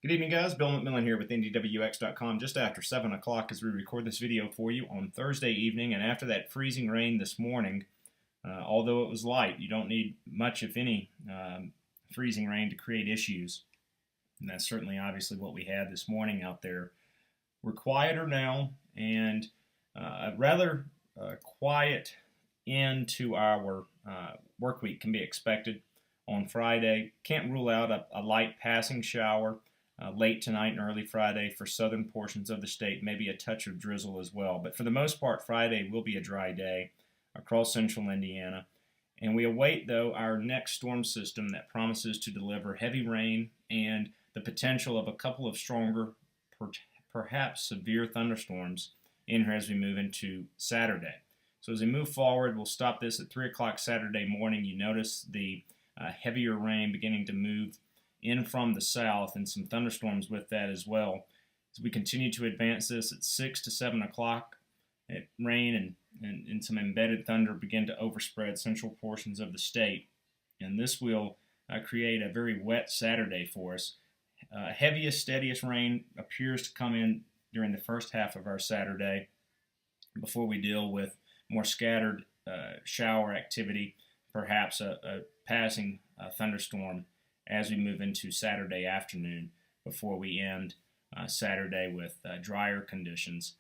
Good evening, guys. Bill McMillan here with NDWX.com just after 7 o'clock as we record this video for you on Thursday evening. And after that freezing rain this morning, although it was light, you don't need much, if any, freezing rain to create issues. And that's certainly obviously what we had this morning out there. We're quieter now, and a rather quiet end to our work week can be expected on Friday. Can't rule out a light passing shower late tonight and early Friday for southern portions of the state, maybe a touch of drizzle as well. But for the most part, Friday will be a dry day across central Indiana. And we await, though, our next storm system that promises to deliver heavy rain and the potential of a couple of stronger, perhaps severe thunderstorms in here as we move into Saturday. So as we move forward, we'll stop this at 3 o'clock Saturday morning. You notice the heavier rain beginning to move in from the south and some thunderstorms with that as well. As we continue to advance this at 6 to 7 o'clock, rain and some embedded thunder begin to overspread central portions of the state. And this will create a very wet Saturday for us. Heaviest, steadiest rain appears to come in during the first half of our Saturday before we deal with more scattered shower activity, perhaps a passing thunderstorm as we move into Saturday afternoon before we end Saturday with drier conditions.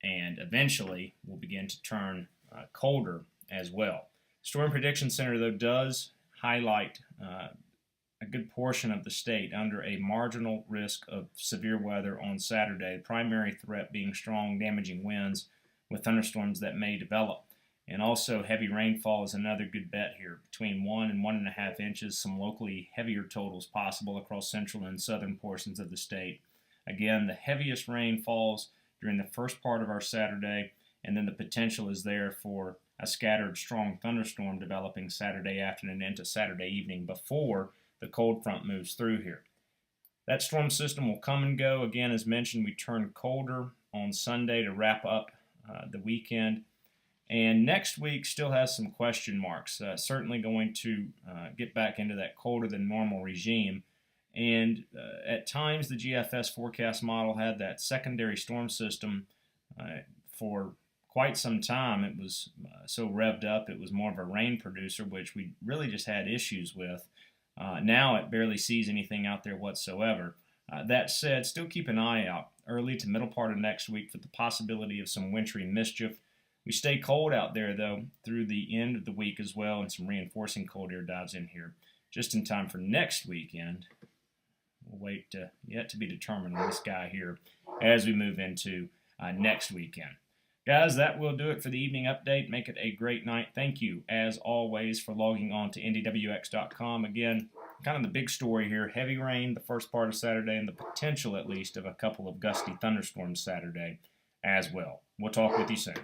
And eventually we'll begin to turn colder as well. Storm Prediction Center, though, does highlight a good portion of the state under a marginal risk of severe weather on Saturday, the primary threat being strong, damaging winds with thunderstorms that may develop. And also heavy rainfall is another good bet here, between 1 and 1.5 inches, some locally heavier totals possible across central and southern portions of the state. Again, the heaviest rain falls during the first part of our Saturday, and then the potential is there for a scattered strong thunderstorm developing Saturday afternoon into Saturday evening before the cold front moves through here. That storm system will come and go. Again, as mentioned, we turn colder on Sunday to wrap up the weekend. And next week still has some question marks. Certainly going to get back into that colder than normal regime. And at times the GFS forecast model had that secondary storm system for quite some time. It was so revved up it was more of a rain producer, which we really just had issues with. Now it barely sees anything out there whatsoever. That said, still keep an eye out early to middle part of next week for the possibility of some wintry mischief. We stay cold out there, though, through the end of the week as well, and some reinforcing cold air dives in here just in time for next weekend. We'll wait yet to be determined on this guy here as we move into next weekend. Guys, that will do it for the evening update. Make it a great night. Thank you, as always, for logging on to NDWX.com. Again, kind of the big story here, heavy rain the first part of Saturday and the potential, at least, of a couple of gusty thunderstorms Saturday as well. We'll talk with you soon.